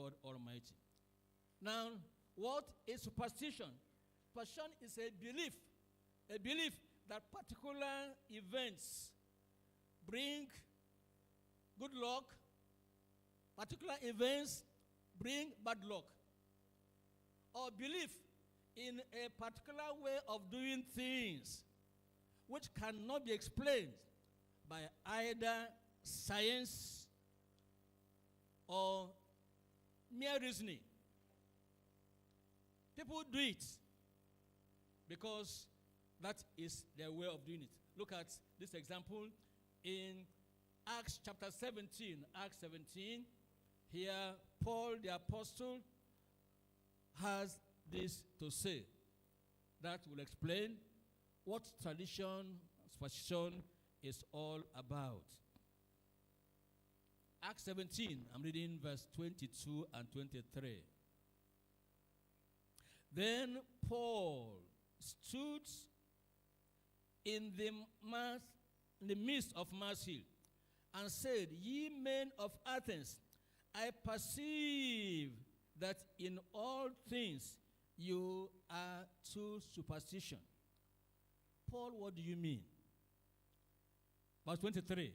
God Almighty. Now, what is superstition? Superstition is a belief that particular events bring good luck, particular events bring bad luck, or belief in a particular way of doing things which cannot be explained by either science or mere reasoning. People do it because that is their way of doing it. Look at this example in Acts chapter 17. Acts 17, here Paul the apostle has this to say that will explain what tradition, superstition is all about. Acts 17, I'm reading verse 22 and 23. Then Paul stood in the midst of Mars Hill and said, Ye men of Athens, I perceive that in all things you are too superstition. Paul, what do you mean? Verse 23.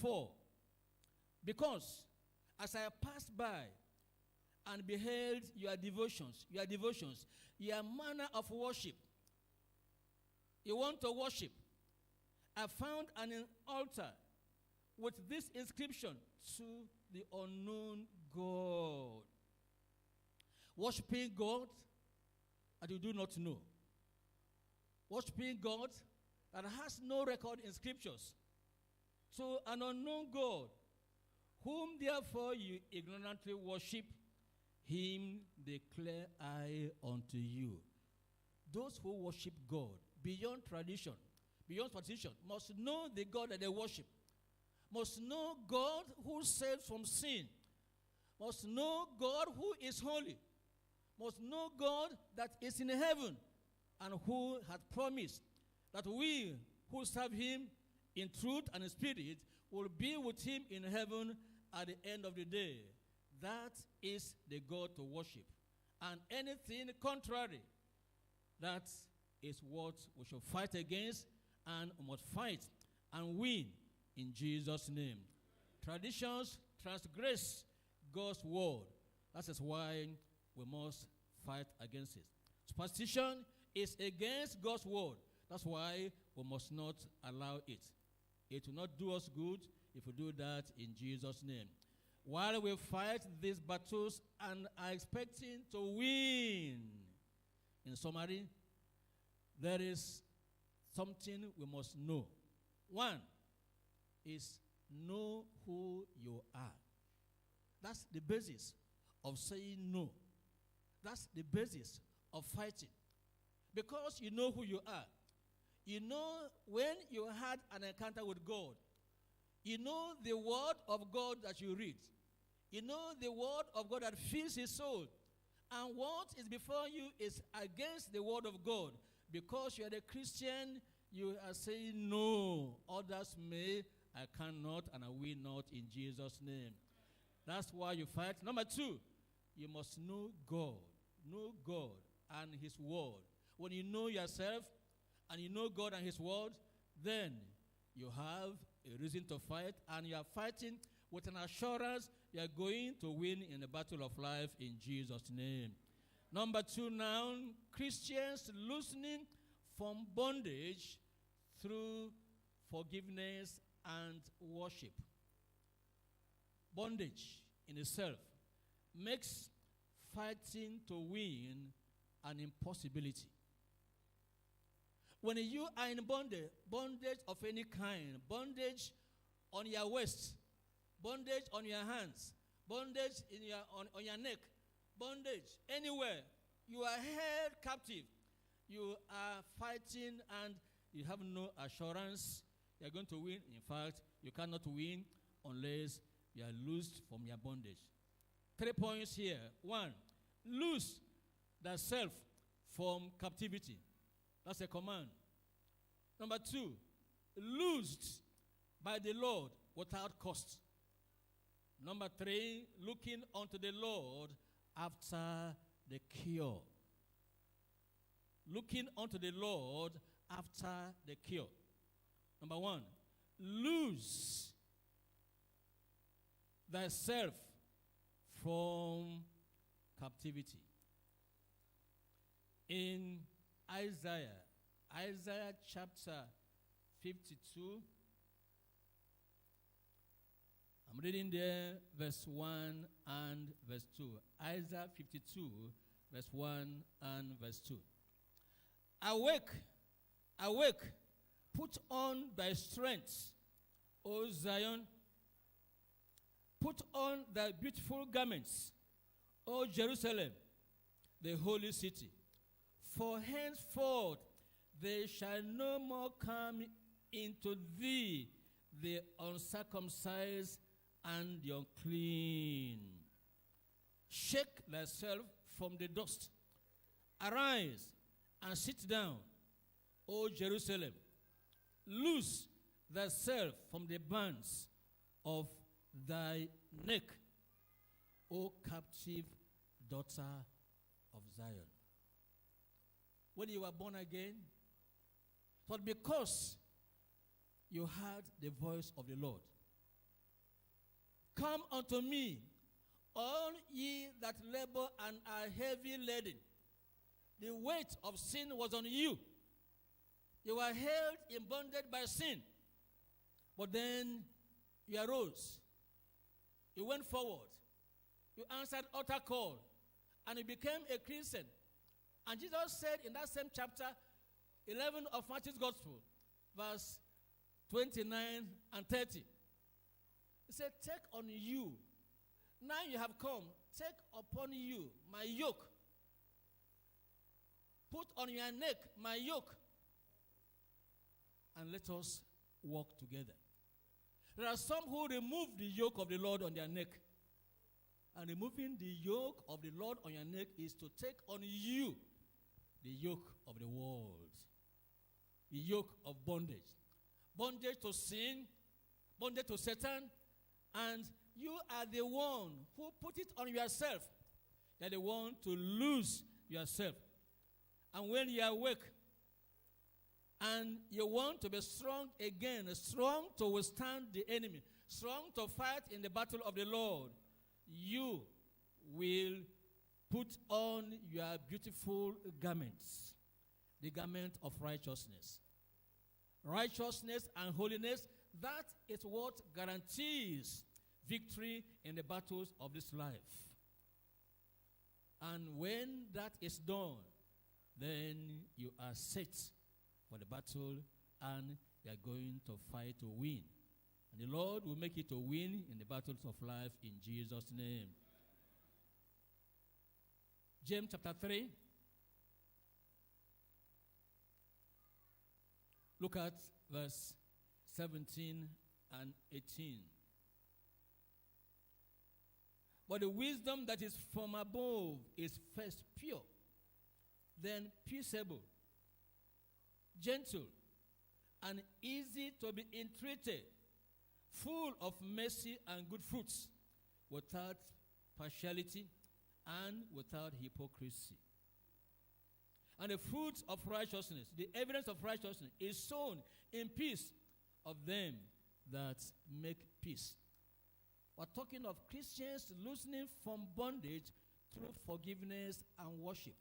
For, because as I passed by and beheld your devotions, your manner of worship, you want to worship, I found an altar with this inscription, to the unknown God. Worshipping God that you do not know. Worshipping God that has no record in scriptures. To an unknown God, whom therefore you ignorantly worship, him declare I unto you. Those who worship God beyond tradition, beyond superstition, must know the God that they worship. Must know God who saves from sin. Must know God who is holy. Must know God that is in heaven and who hath promised that we who serve him in truth and in spirit will be with him in heaven at the end of the day. That is the God to worship. And anything contrary, that is what we should fight against, and we must fight and win in Jesus' name. Traditions transgress God's word. That is why we must fight against it. Superstition is against God's word. That's why we must not allow it. It will not do us good if we do that in Jesus' name. While we fight these battles and are expecting to win, in summary, there is something we must know. One is know who you are. That's the basis of saying no. That's the basis of fighting. Because you know who you are. You know when you had an encounter with God. You know the word of God that you read. You know the word of God that fills his soul. And what is before you is against the word of God. Because you are a Christian, you are saying no. Others may, I cannot, and I will not in Jesus' name. That's why you fight. Number two, you must know God. Know God and his word. When you know yourself and you know God and his word, then you have a reason to fight, and you are fighting with an assurance you are going to win in the battle of life in Jesus' name. Number two now, Christians loosening from bondage through forgiveness and worship. Bondage in itself makes fighting to win an impossibility. When you are in bondage of any kind, bondage on your waist, bondage on your hands, bondage on your neck, bondage anywhere, you are held captive. You are fighting and you have no assurance you are going to win. In fact, you cannot win unless you are loosed from your bondage. 3 points here. 1, loose thyself from captivity. That's a command. Number 2, loosed by the Lord without cost. Number 3, looking unto the Lord after the cure. Looking unto the Lord after the cure. Number 1, lose thyself from captivity. In Isaiah chapter 52, I'm reading there verse 1 and verse 2. Isaiah 52, verse 1 and verse 2. Awake, awake, put on thy strength, O Zion. Put on thy beautiful garments, O Jerusalem, the holy city. For henceforth there shall no more come into thee the uncircumcised and the unclean. Shake thyself from the dust. Arise and sit down, O Jerusalem. Loose thyself from the bands of thy neck, O captive daughter of Zion. When you were born again, but because you heard the voice of the Lord. Come unto me, all ye that labor and are heavy laden. The weight of sin was on you. You were held in bondage by sin. But then you arose. You went forward. You answered altar call. And you became a Christian. And Jesus said in that same chapter 11 of Matthew's Gospel, verse 29 and 30. He said, take on you. Now you have come. Take upon you my yoke. Put on your neck my yoke. And let us walk together. There are some who remove the yoke of the Lord on their neck. And removing the yoke of the Lord on your neck is to take on you the yoke of the world. The yoke of bondage. Bondage to sin, bondage to Satan, and you are the one who put it on yourself. You are the one to lose yourself. And when you awake and you want to be strong again, strong to withstand the enemy, strong to fight in the battle of the Lord, you will put on your beautiful garments, the garment of righteousness. Righteousness and holiness, that is what guarantees victory in the battles of this life. And when that is done, then you are set for the battle and you are going to fight to win. And the Lord will make you to win in the battles of life in Jesus' name. James chapter 3. Look at verse 17 and 18. But the wisdom that is from above is first pure, then peaceable, gentle, and easy to be entreated, full of mercy and good fruits, without partiality and without hypocrisy. And the fruits of righteousness, the evidence of righteousness, is sown in peace of them that make peace. We're talking of Christians loosening from bondage through forgiveness and worship.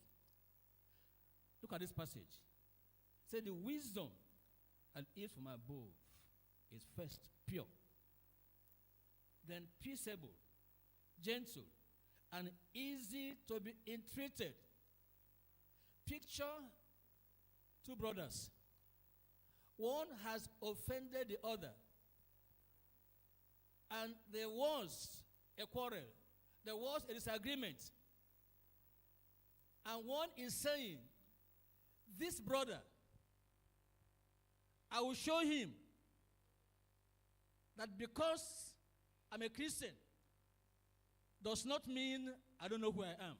Look at this passage. It said the wisdom that is from above is first pure, then peaceable, gentle, and easy to be entreated. Picture two brothers. One has offended the other. And there was a quarrel. There was a disagreement. And one is saying, this brother, I will show him that because I'm a Christian does not mean I don't know who I am.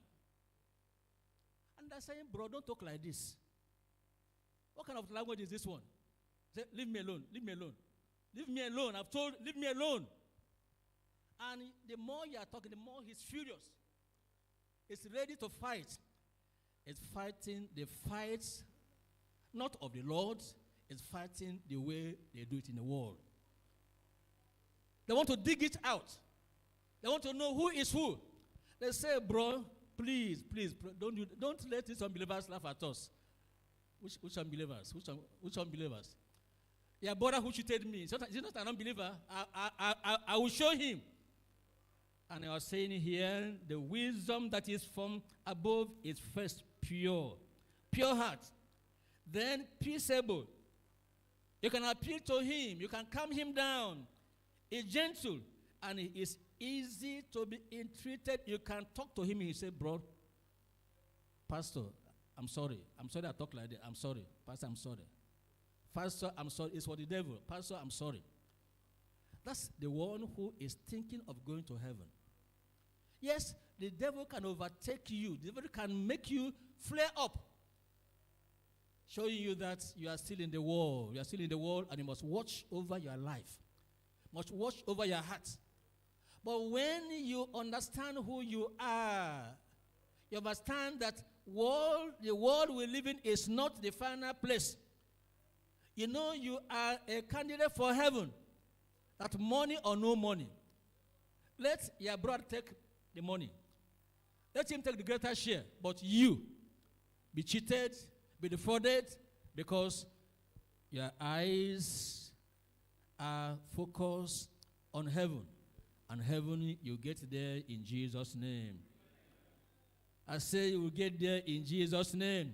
And they're saying, bro, don't talk like this. What kind of language is this one? Say, leave me alone, leave me alone. Leave me alone. I've told, leave me alone. And the more you are talking, the more he's furious. He's ready to fight. It's fighting the fights, not of the Lord. It's fighting the way they do it in the world. They want to dig it out. They want to know who is who. They say, bro, please, don't let these unbelievers laugh at us. Which unbelievers? Which unbelievers? Your brother who cheated me. He's not an unbeliever. I will show him. And I was saying here, the wisdom that is from above is first pure heart, then peaceable. You can appeal to him. You can calm him down. He's gentle, and he is easy to be entreated. You can talk to him and he say, bro, Pastor, I'm sorry. I'm sorry I talk like that. I'm sorry. Pastor, I'm sorry. Pastor, I'm sorry. It's for the devil. Pastor, I'm sorry. That's the one who is thinking of going to heaven. Yes, the devil can overtake you. The devil can make you flare up, showing you that you are still in the world. You are still in the world, and you must watch over your life. Must watch over your heart. But when you understand who you are, you understand that the world we live in is not the final place. You know you are a candidate for heaven. That money or no money. Let your brother take the money. Let him take the greater share. But you be cheated, be defrauded, because your eyes are focused on heaven. And heaven, you get there in Jesus' name. I say you will get there in Jesus' name.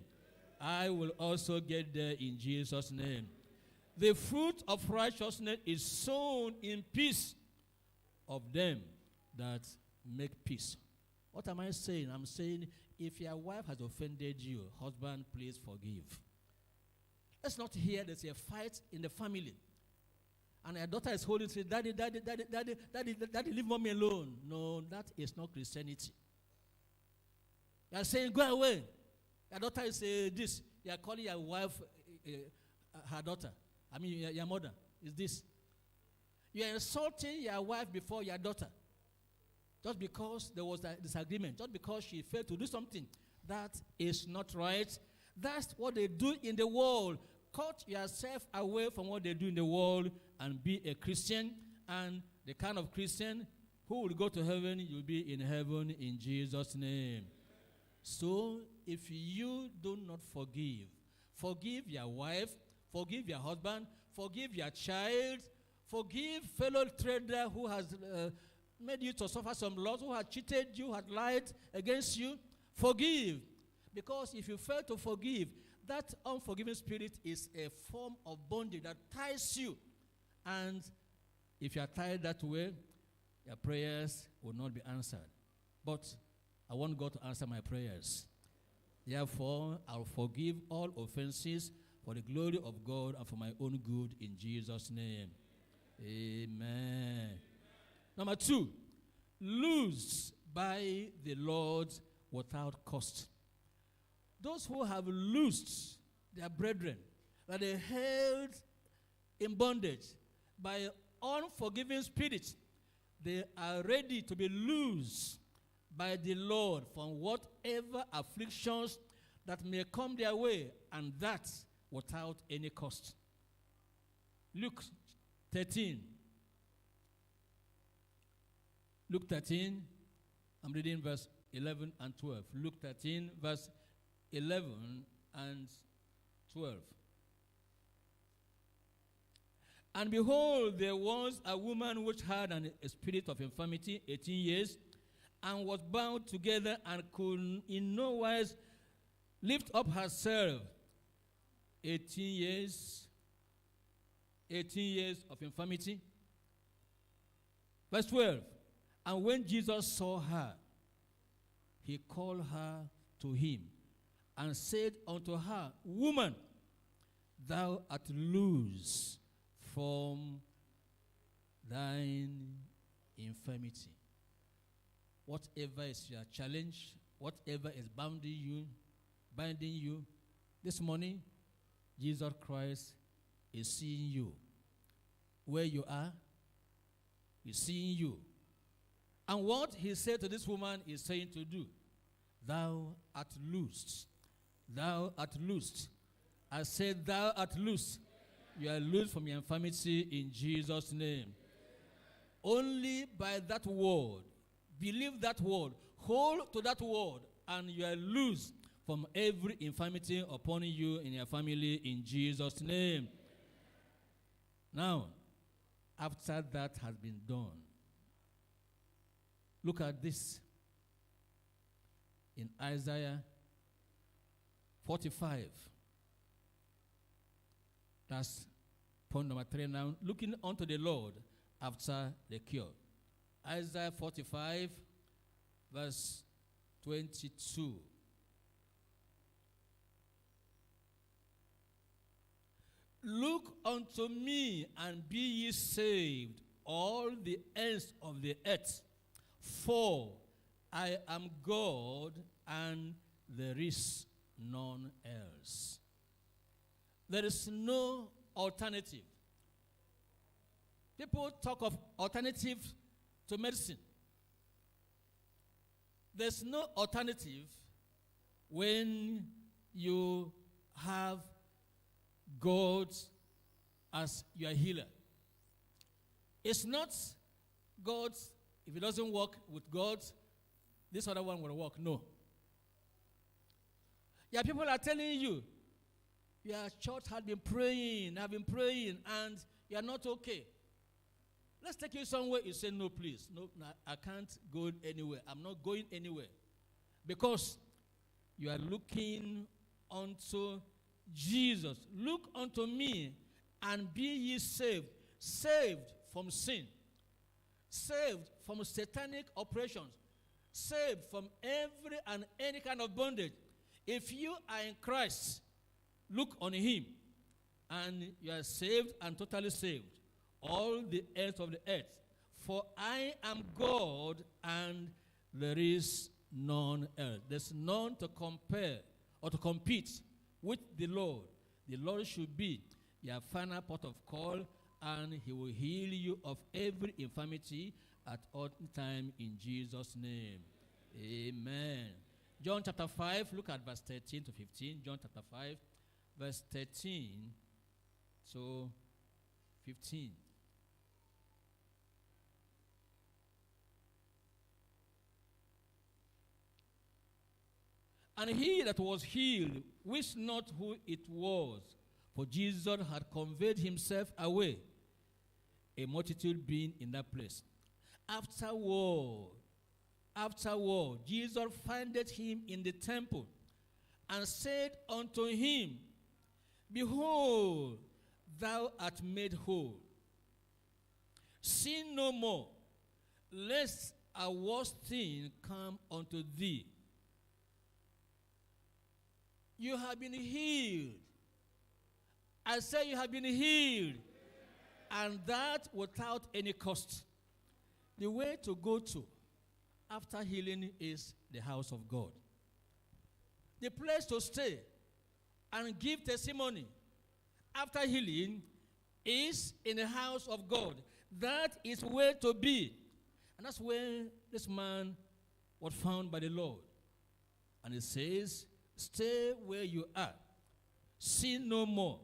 I will also get there in Jesus' name. The fruit of righteousness is sown in peace of them that make peace. What am I saying? I'm saying if your wife has offended you, husband, please forgive. Let's not hear there's a fight in the family. And your daughter is holding, say, daddy, leave mommy alone. No, that is not Christianity. You are saying, go away. Your daughter is this. You are calling your wife her daughter. I mean, your mother is this. You are insulting your wife before your daughter. Just because there was a disagreement. Just because she failed to do something. That is not right. That's what they do in the world. Cut yourself away from what they do in the world and be a Christian. And the kind of Christian who will go to heaven, you'll be in heaven in Jesus' name. So, if you do not forgive your wife, forgive your husband, forgive your child, forgive fellow trader who has made you to suffer some loss, who has cheated you, had lied against you, forgive. Because if you fail to forgive, that unforgiving spirit is a form of bondage that ties you. And if you are tied that way, your prayers will not be answered. But I want God to answer my prayers. Therefore, I'll forgive all offenses for the glory of God and for my own good in Jesus' name. Amen. Number 2, lose by the Lord without cost. Those who have loosed their brethren, that they held in bondage by unforgiving spirits, they are ready to be loosed by the Lord from whatever afflictions that may come their way, and that without any cost. Luke 13. Luke 13, I'm reading verse 11 and 12. Luke 13, verse 11 and 12. And behold, there was a woman which had a spirit of infirmity 18 years, and was bound together and could in no wise lift up herself. 18 years of infirmity. Verse 12. And when Jesus saw her, he called her to him and said unto her, Woman, thou art loose from thine infirmity. Whatever is your challenge, whatever is binding you, this morning, Jesus Christ is seeing you. Where you are, he's seeing you. And what he said to this woman is saying to do. Thou art loosed. Thou art loosed. I said, thou art loosed. You are loosed from your infirmity in Jesus' name. Only by that word, believe that word, hold to that word, and you are loosed from every infirmity upon you in your family in Jesus' name. Now, after that has been done, look at this in Isaiah 45. That's point number 3 now. Looking unto the Lord after the cure. Isaiah 45, verse 22. Look unto me and be ye saved, all the ends of the earth, for I am God and there is none else. There is no alternative. People talk of alternative to medicine. There's no alternative when you have God as your healer. It's not God, if it doesn't work with God, this other one will work. No. Yeah, people are telling you, your church has been praying, and you are not okay. Let's take you somewhere. You say, no, please. No, I can't go anywhere. I'm not going anywhere. Because you are looking unto Jesus. Look unto me and be ye saved. Saved from sin. Saved from satanic operations. Saved from every and any kind of bondage. If you are in Christ, look on him, and you are saved and totally saved. All the ends of the earth. For I am God, and there is none else. There's none to compare or to compete with the Lord. The Lord should be your final port of call, and he will heal you of every infirmity at all time in Jesus' name. Amen. John chapter 5, look at verse 13 to 15. John chapter 5, verse 13 to 15. And he that was healed wished not who it was, for Jesus had conveyed himself away, a multitude being in that place. Afterward, Jesus findeth him in the temple, and said unto him, Behold, thou art made whole. Sin no more, lest a worse thing come unto thee. You have been healed. I say you have been healed. And that without any cost. The way to go to after healing is the house of God. The place to stay and give testimony after healing is in the house of God. That is where to be. And that's where this man was found by the Lord. And it says, stay where you are. Sin no more.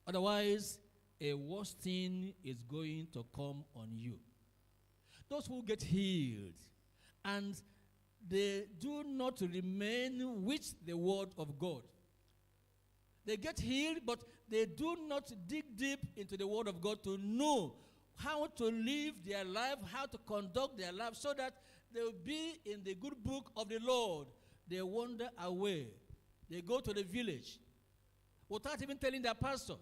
Otherwise, a worse thing is going to come on you. Those who get healed and they do not remain with the word of God. They get healed, but they do not dig deep into the word of God to know how to live their life, how to conduct their life, so that they will be in the good book of the Lord. They wander away. They go to the village without even telling their pastor.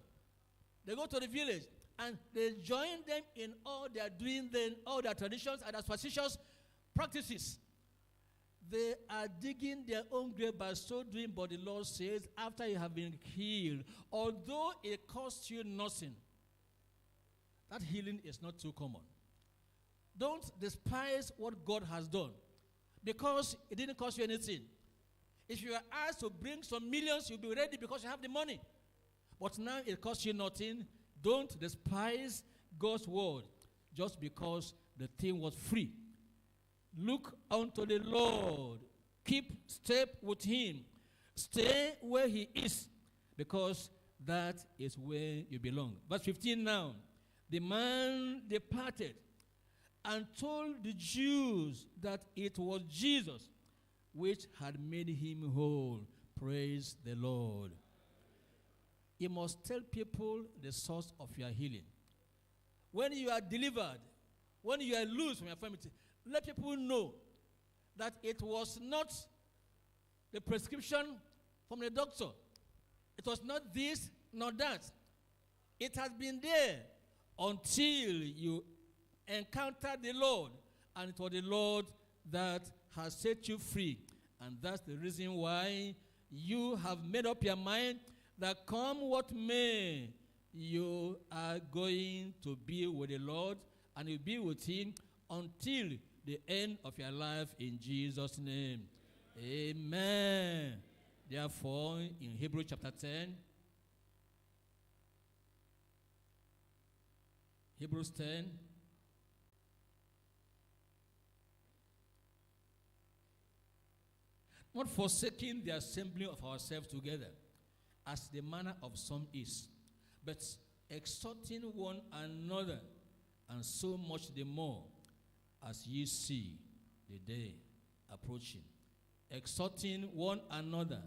They go to the village and they join them in all they are doing, then all their traditions and their superstitious practices. They are digging their own grave by so doing, but the Lord says, after you have been healed, although it costs you nothing, that healing is not too common. Don't despise what God has done, because it didn't cost you anything. If you are asked to bring some millions, you'll be ready because you have the money. But now it costs you nothing. Don't despise God's word just because the thing was free. Look unto the Lord. Keep step with him. Stay where he is, because that is where you belong. Verse 15 now. The man departed and told the Jews that it was Jesus which had made him whole. Praise the Lord. You must tell people the source of your healing. When you are delivered, when you are loose from your infirmity, let people know that it was not the prescription from the doctor. It was not this, nor that. It has been there until you encountered the Lord, and it was the Lord that has set you free. And that's the reason why you have made up your mind that come what may, you are going to be with the Lord, and you'll be with him until the end of your life, in Jesus' name. Amen. Therefore, in Hebrews chapter 10, Hebrews 10, not forsaking the assembly of ourselves together, as the manner of some is, but exhorting one another, and so much the more as ye see the day approaching. Exhorting one another,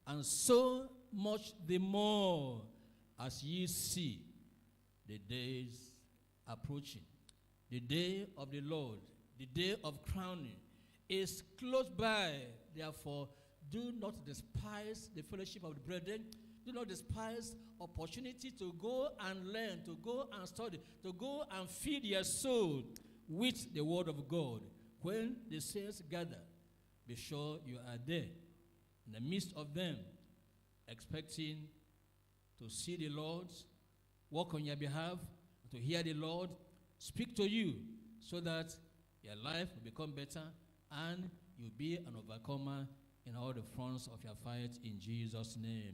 and so much the more as ye see the days approaching. The day of the Lord, the day of crowning, is close by. Therefore, do not despise the fellowship of the brethren. Do not despise opportunity to go and learn, to go and study, to go and feed your soul with the word of God. When the saints gather, be sure you are there, in the midst of them, expecting to see the Lord, work on your behalf, to hear the Lord speak to you, so that your life will become better and you'll be an overcomer in all the fronts of your fight, in Jesus' name.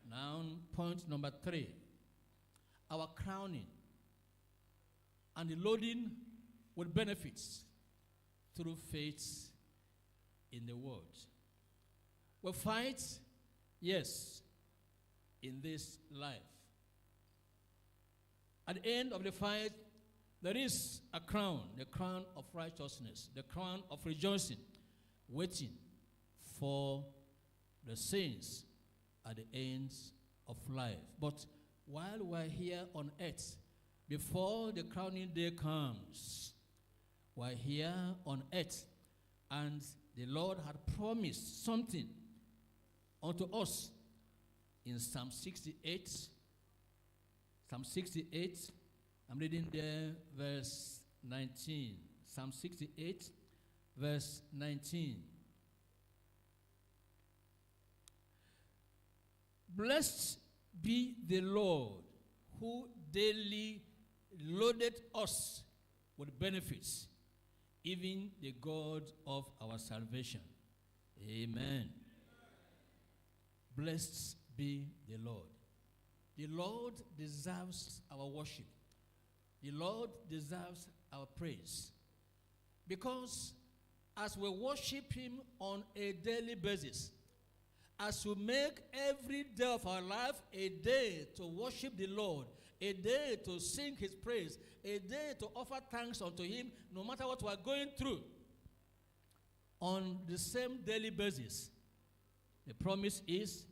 Now, point number 3, our crowning and the loading with benefits through faith in the word. We fight, yes, in this life. At the end of the fight, there is a crown, the crown of righteousness, the crown of rejoicing, waiting for the saints at the ends of life. But while we're here on earth, before the crowning day comes, we're here on earth, and the Lord had promised something unto us in Psalm 68. Psalm 68, I'm reading there, verse 19. Psalm 68, verse 19. Blessed be the Lord, who daily loaded us with benefits, even the God of our salvation. Amen. Blessed be the Lord. The Lord deserves our worship. The Lord deserves our praise. Because as we worship him on a daily basis, as we make every day of our life a day to worship the Lord, a day to sing his praise, a day to offer thanks unto him, no matter what we are going through, on the same daily basis, the promise is,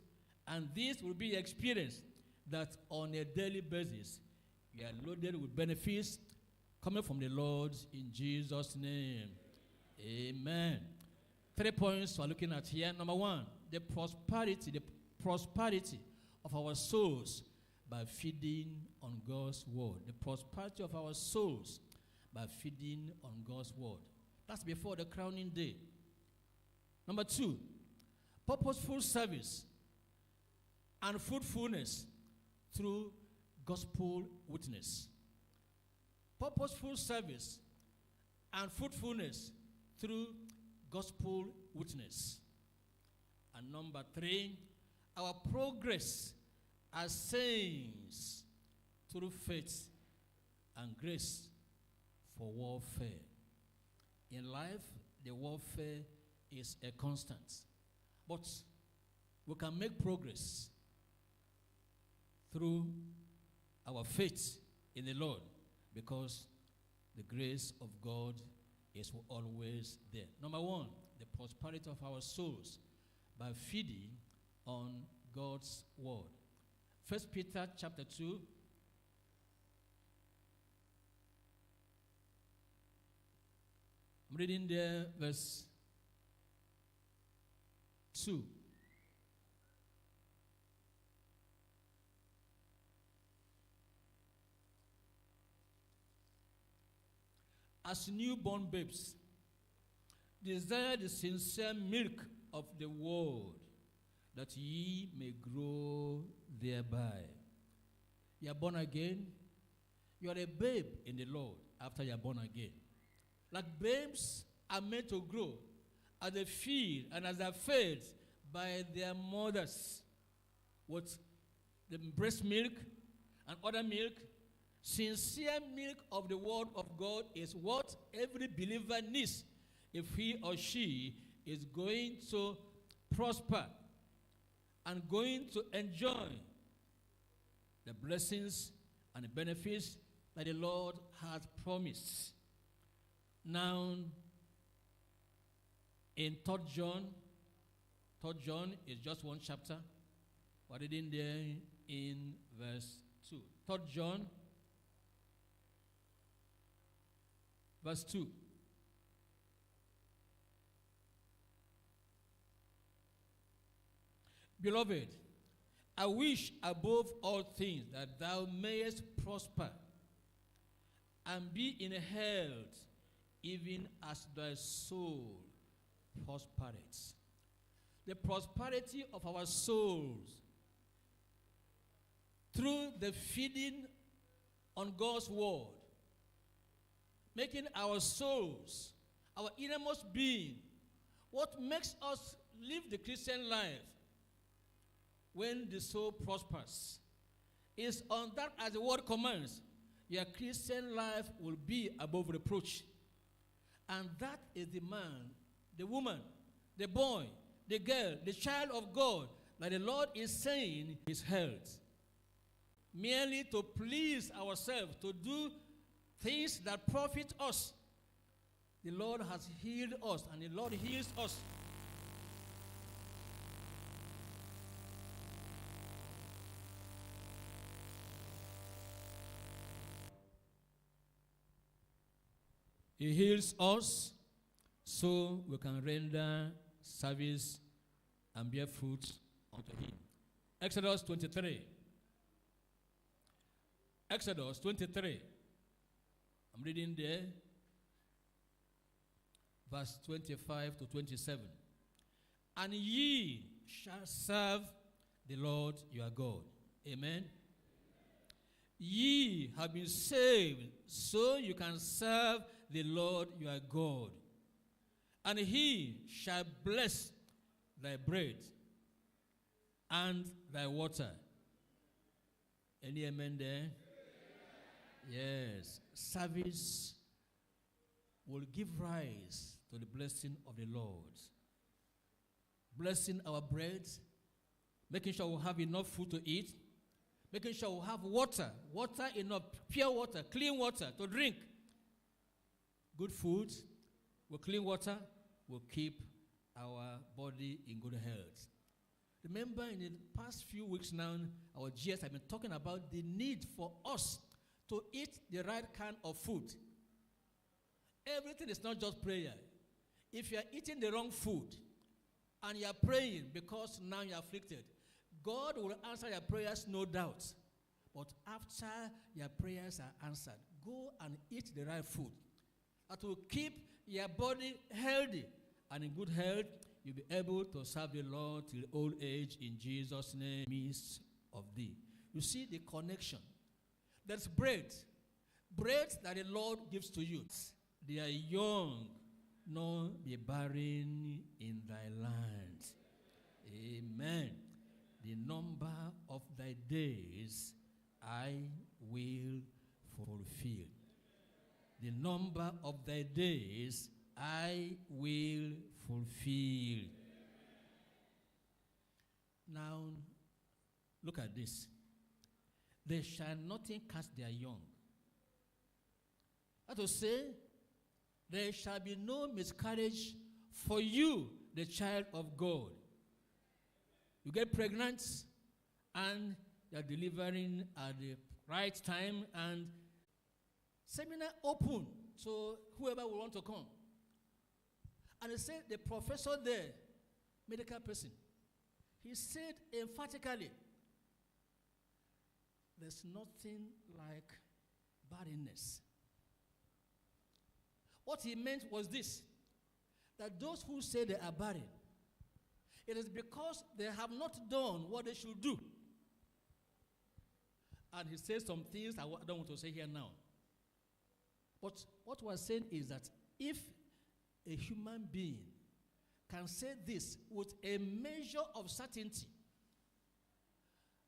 and this will be experienced, that on a daily basis, we are loaded with benefits coming from the Lord, in Jesus' name. Amen. 3 points we're looking at here. Number 1, the prosperity of our souls by feeding on God's word. The prosperity of our souls by feeding on God's word. That's before the crowning day. Number 2, purposeful service and fruitfulness through gospel witness. Purposeful service and fruitfulness through gospel witness. And number 3, our progress as saints through faith and grace for warfare. In life, the warfare is a constant. But we can make progress through our faith in the Lord because the grace of God is always there. Number one, the prosperity of our souls by feeding on God's word. 1 Peter chapter 2. I'm reading there verse 2. As newborn babes, desire the sincere milk of the word, that ye may grow thereby. You are born again. You are a babe in the Lord after you are born again. Like babes are meant to grow as they feed and as they are fed by their mothers with the breast milk and other milk. Sincere milk of the word of God is what every believer needs if he or she is going to prosper and going to enjoy the blessings and the benefits that the Lord has promised. Now, in 3 John is just one chapter. We're reading there in verse 2. 3 John verse 2. Beloved, I wish above all things that thou mayest prosper and be in health, even as thy soul prospereth. The prosperity of our souls through the feeding on God's word, making our souls, our innermost being, what makes us live the Christian life when the soul prospers, is on that as the word commands, your Christian life will be above reproach. And that is the man, the woman, the boy, the girl, the child of God that the Lord is saying is health. Merely to please ourselves, to do things that profit us. The Lord has healed us, and the Lord heals us. He heals us so we can render service and bear fruit unto him. Exodus 23. Exodus 23. I'm reading there, verse 25 to 27. And ye shall serve the Lord your God. Amen. Ye have been saved, so you can serve the Lord your God. And he shall bless thy bread and thy water. Any amen there? Yes. Service will give rise to the blessing of the Lord. Blessing our bread, making sure we have enough food to eat, making sure we have water enough, pure water, clean water to drink. Good food with clean water will keep our body in good health. Remember, in the past few weeks now, our GS have been talking about the need for us to eat the right kind of food. Everything is not just prayer. If you are eating the wrong food and you are praying because now you are afflicted, God will answer your prayers, no doubt. But after your prayers are answered, go and eat the right food that will keep your body healthy. And in good health, you'll be able to serve the Lord till old age in Jesus' name, midst of thee. You see the connection. There's bread that the Lord gives to you. They are young, nor be barren in thy land. Amen. The number of thy days I will fulfill. the number of thy days I will fulfill. Now, look at this. They shall nothing cast their young. That is to say, there shall be no miscarriage for you, the child of God. You get pregnant, and you are delivering at the right time, and seminar open so whoever will want to come. And they said the professor there, medical person, he said emphatically, there's nothing like barrenness. What he meant was this, that those who say they are barren, it is because they have not done what they should do. And he says some things I don't want to say here now. But what we're saying is that if a human being can say this with a measure of certainty,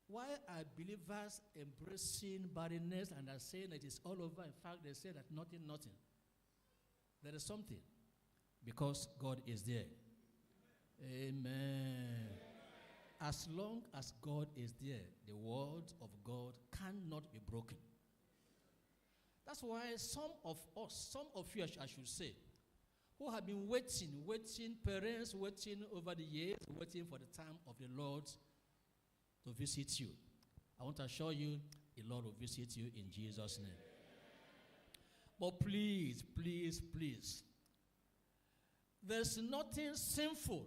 why are believers embracing barrenness and are saying it is all over? In fact, they say that nothing. There is something. Because God is there. Amen. As long as God is there, the word of God cannot be broken. That's why some of us, some of you, I should say, who have been waiting, parents waiting over the years, waiting for the time of the Lord to visit you. I want to assure you, the Lord will visit you in Jesus' name. But please, there's nothing sinful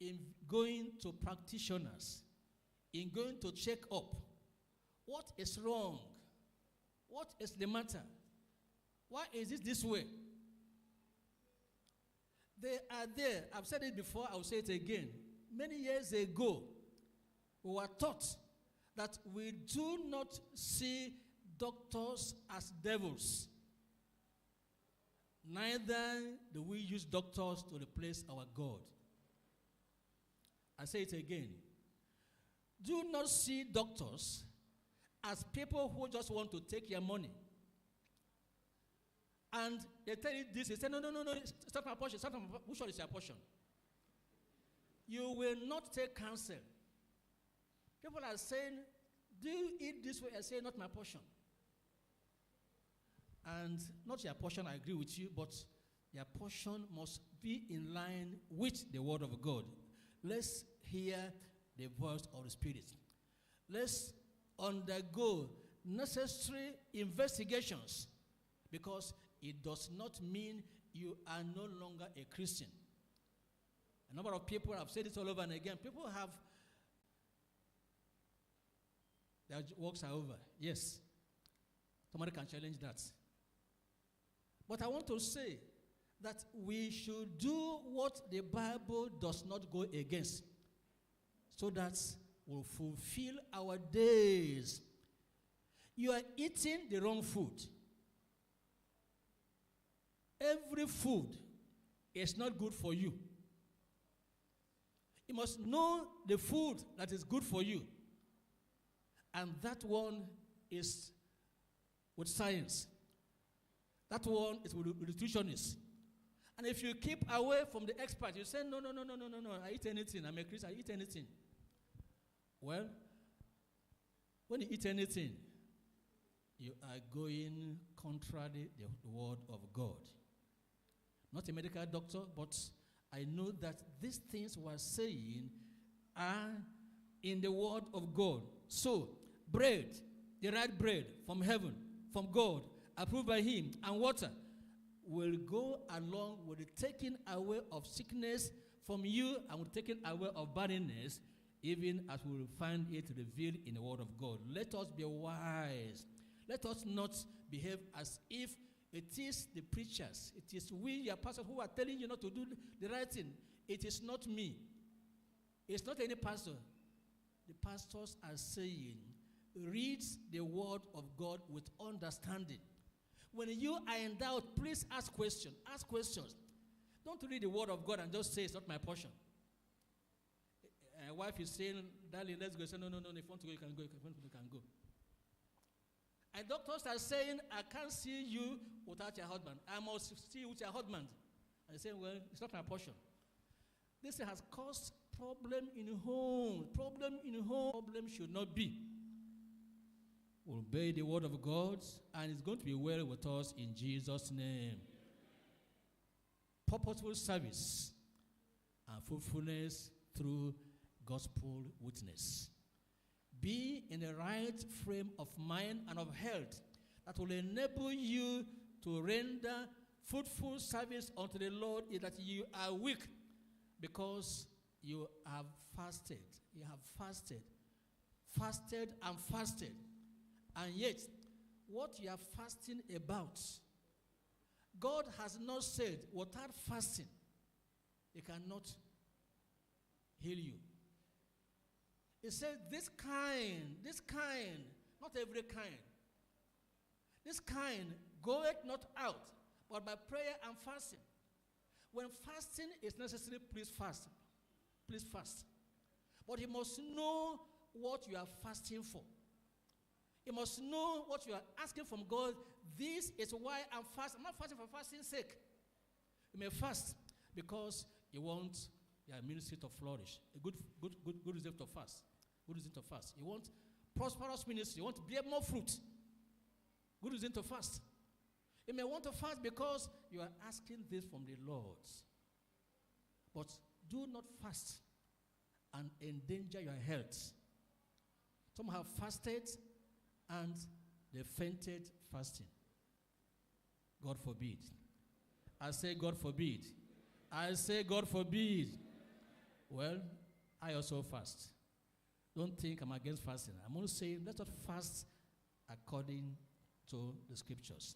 in going to practitioners, in going to check up. What is wrong? What is the matter? Why is it this way? They are there. I've said it before, I'll say it again. Many years ago, we were taught that we do not see doctors as devils. Neither do we use doctors to replace our God. I say it again. Do not see doctors as people who just want to take your money. And they tell you this, they say, no, it's not my portion. Which one is your portion? You will not take counsel. People are saying, do you eat this way? I say, not my portion. And not your portion, I agree with you, but your portion must be in line with the word of God. Let's hear the voice of the Spirit. Let's undergo necessary investigations, because it does not mean you are no longer a Christian. A number of people have said it all over and again. People have, their works are over. Yes. Somebody can challenge that. But I want to say that we should do what the Bible does not go against, so that we'll fulfill our days. You are eating the wrong food. Every food is not good for you. You must know the food that is good for you. And that one is with science. That one is with nutritionists. And if you keep away from the expert, you say, no, I eat anything. I'm a Christian, I eat anything. Well, when you eat anything, you are going contrary to the word of God. Not a medical doctor, but I know that these things we're saying are in the word of God. So, bread, the right bread from heaven, from God, approved by him, and water will go along with the taking away of sickness from you and with taking away of barrenness, even as we will find it revealed in the word of God. Let us be wise. Let us not behave as if it is the preachers, it is we, your pastors, who are telling you not to do the right thing. It is not me. It's not any pastor. The pastors are saying, read the word of God with understanding. When you are in doubt, please ask questions. Ask questions. Don't read the word of God and just say it's not my portion. A wife is saying, darling, let's go. Say, no. If you want to go, you can go. If you want to go, you can go. And doctors are saying, I can't see you without your husband. I must see you with your husband. And they say, well, it's not my portion. This has caused problem in home. Problem in home. Problem should not be. We'll obey the word of God, and it's going to be well with us in Jesus' name. Purposeful service and fruitfulness through gospel witness. Be in the right frame of mind and of health that will enable you to render fruitful service unto the Lord, is that you are weak because you have fasted. You have fasted. Fasted and fasted. And yet, what you are fasting about, God has not said, without fasting, He cannot heal you. He said, this kind, not every kind. This kind goeth not out, but by prayer and fasting. When fasting is necessary, please fast. Please fast. But you must know what you are fasting for. You must know what you are asking from God. This is why I'm fasting. I'm not fasting for fasting's sake. You may fast because you want your ministry to flourish. A good reason to fast. Good reason to fast. You want prosperous ministry. You want to bear more fruit. Good reason to fast. You may want to fast because you are asking this from the Lord. But do not fast and endanger your health. Some have fasted and they fainted fasting. God forbid. I say God forbid. I say God forbid. Well, I also fast. Don't think I'm against fasting. I'm only saying let us fast according to the scriptures.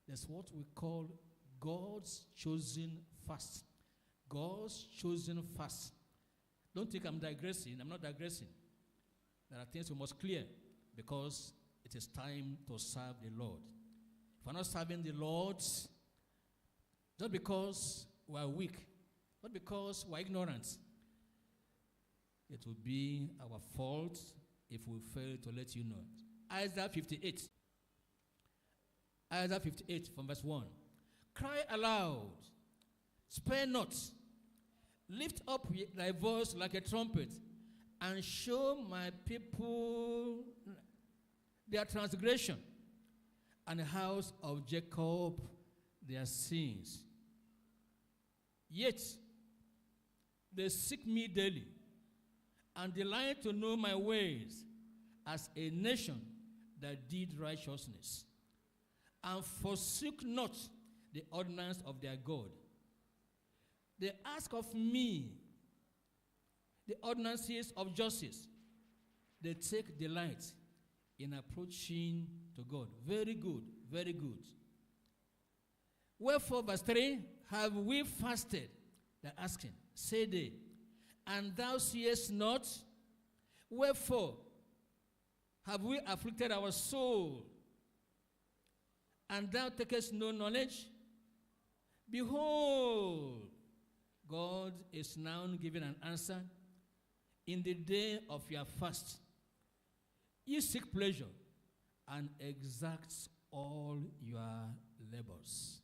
That's what we call God's chosen fast. God's chosen fast. Don't think I'm digressing. I'm not digressing. There are things we must clear because it is time to serve the Lord. If we're not serving the Lord, just because we're weak, not because we're ignorant, it will be our fault if we fail to let you know. Isaiah 58. Isaiah 58 from verse 1. Cry aloud, spare not, lift up thy voice like a trumpet, and show my people their transgression, and the house of Jacob their sins. Yet they seek me daily, and delight to know my ways, as a nation that did righteousness, and forsook not the ordinance of their God. They ask of me the ordinances of justice. They take delight in approaching to God. Very good, very good. Wherefore, verse 3, have we fasted? They're asking, say they, and thou seest not? Wherefore, have we afflicted our soul, and thou takest no knowledge? Behold, God is now giving an answer. In the day of your fast, ye seek pleasure and exact all your labors.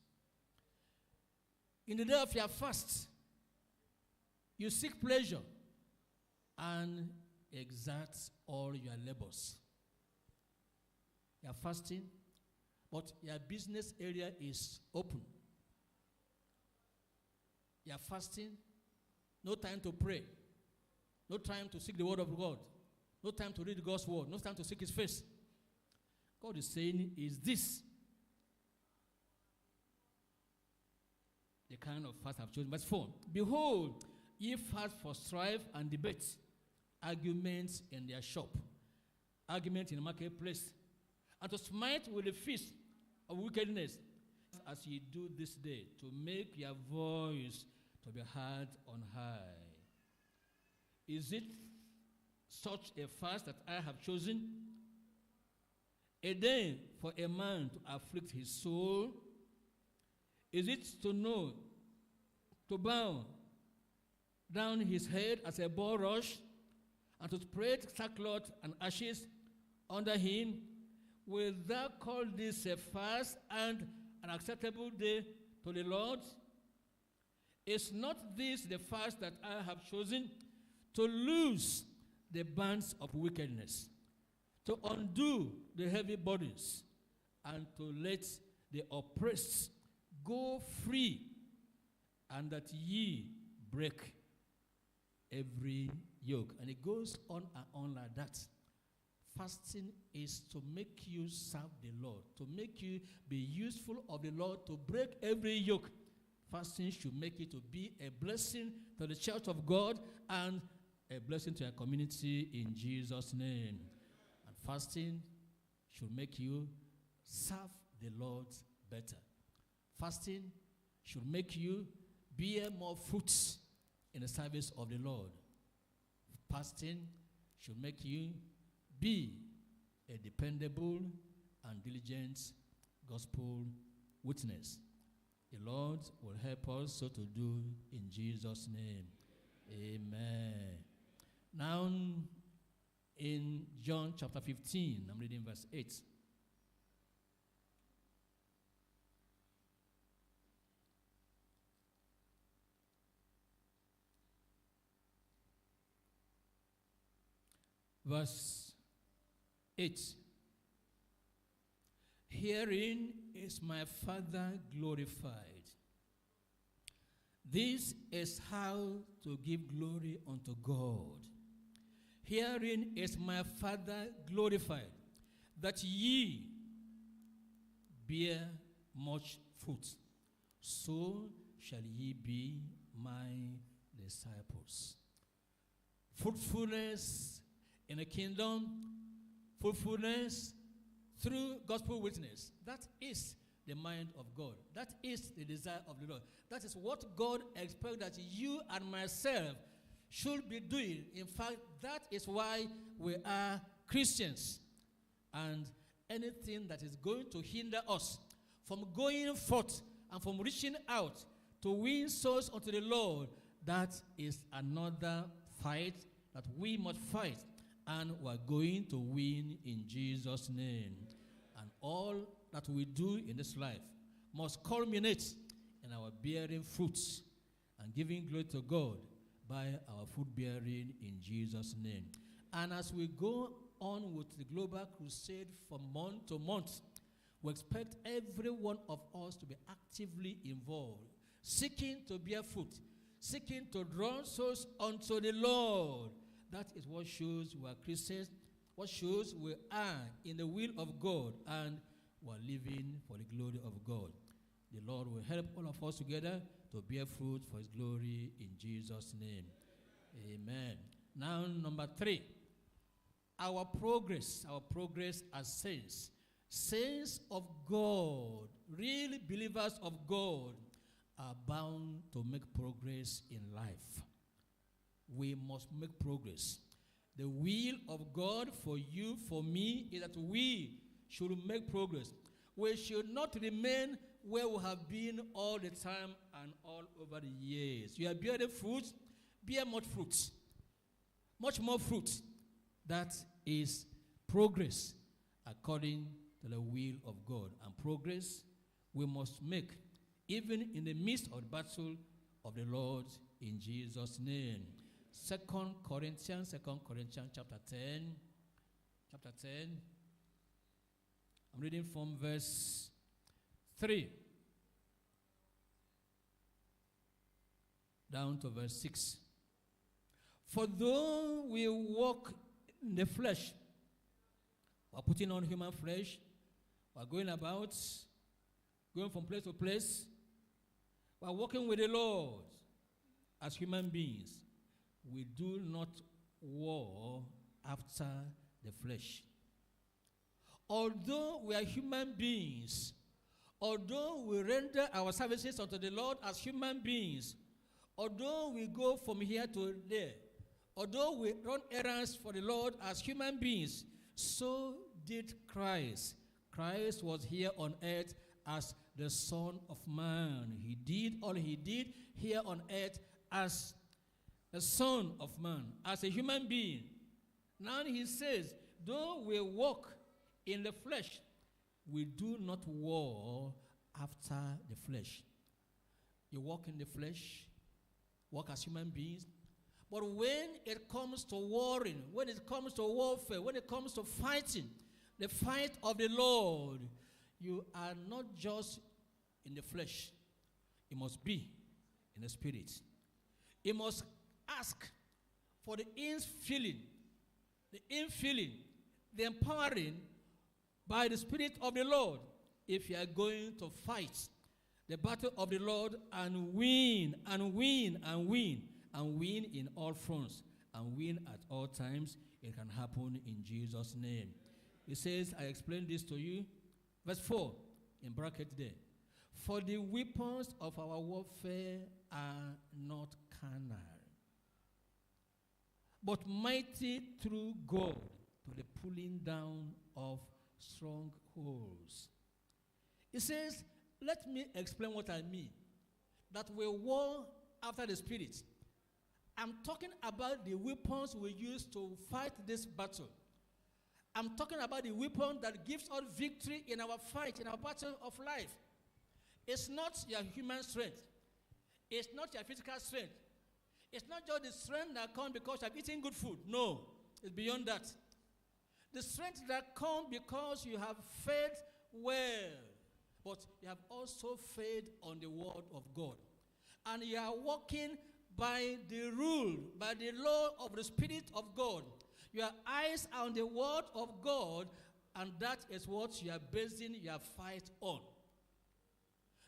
In the day of your fast, you seek pleasure and exact all your labors. You are fasting, but your business area is open. You are fasting, no time to pray, no time to seek the word of God, no time to read God's word, no time to seek his face. God is saying, is this the kind of fast I've chosen? Verse 4, behold, ye fast for strife and debate, arguments in their shop, argument in the marketplace, and to smite with the fist of wickedness, as ye do this day, to make your voice to be heard on high. Is it such a fast that I have chosen? A day for a man to afflict his soul? Is it to know, to bow down his head as a bulrush, and to spread sackcloth and ashes under him? will thou call this a fast and an acceptable day to the Lord? Is not this the fast that I have chosen? To loose the bands of wickedness, to undo the heavy burdens, and to let the oppressed go free, and that ye break every yoke. And it goes on and on like that. Fasting is to make you serve the Lord, to make you be useful of the Lord, to break every yoke. Fasting should make you to be a blessing to the church of God and a blessing to your community in Jesus' name. And fasting should make you serve the Lord better. Fasting should make you bear more fruits in the service of the Lord. Fasting should make you be a dependable and diligent gospel witness. The Lord will help us so to do in Jesus' name. Amen. Now, in John chapter 15, I'm reading verse 8. Verse 8. Herein is my Father glorified. This is how to give glory unto God. Herein is my Father glorified, that ye bear much fruit. So shall ye be my disciples. Fruitfulness in the kingdom, fruitfulness through gospel witness. That is the mind of God. That is the desire of the Lord. That is what God expects that you and myself should be doing. In fact, that is why we are Christians. And anything that is going to hinder us from going forth and from reaching out to win souls unto the Lord, that is another fight that we must fight. And we're going to win in Jesus' name. And all that we do in this life must culminate in our bearing fruits and giving glory to God by our fruit bearing in Jesus' name. And as we go on with the global crusade from month to month, we expect every one of us to be actively involved, seeking to bear fruit, seeking to draw souls unto the Lord. That is what shows we are Christians, what shows we are in the will of God and we are living for the glory of God. The Lord will help all of us together to bear fruit for his glory in Jesus' name. Amen. Now, number 3, our progress as saints. Saints of God, really believers of God, are bound to make progress in life. We must make progress. The will of God for you, for me, is that we should make progress. We should not remain where we have been all the time and all over the years. You are bearing fruit, bear much fruit. Much more fruit. That is progress according to the will of God. And progress we must make even in the midst of the battle of the Lord in Jesus' name. 2 Corinthians chapter 10. I'm reading from verse 3 down to verse 6. For though we walk in the flesh, we're putting on human flesh, we're going about, going from place to place, we're walking with the Lord as human beings. We do not war after the flesh. Although we are human beings, although we render our services unto the Lord as human beings, although we go from here to there, although we run errands for the Lord as human beings, so did Christ. Christ was here on earth as the Son of Man. He did all he did here on earth as the Son of Man, as a human being. Now he says, though we walk in the flesh. We do not war after the flesh. You walk in the flesh, walk as human beings. But when it comes to warring, when it comes to warfare, when it comes to fighting, the fight of the Lord, you are not just in the flesh. You must be in the spirit. You must ask for the infilling, the empowering by the Spirit of the Lord if you are going to fight the battle of the Lord and win, and win, and win, and win in all fronts, and win at all times. It can happen in Jesus' name. He says, I explained this to you. Verse 4, in bracket there. For the weapons of our warfare are not carnal, but mighty through God to the pulling down of strongholds. It says, let me explain what I mean. That we war after the Spirit. I'm talking about the weapons we use to fight this battle. I'm talking about the weapon that gives us victory in our fight, in our battle of life. It's not your human strength. It's not your physical strength. It's not just the strength that comes because you have eaten good food. No, it's beyond that. The strength that comes because you have fed well, but you have also fed on the word of God. And you are walking by the rule, by the law of the Spirit of God. Your eyes are on the word of God, and that is what you are basing your fight on.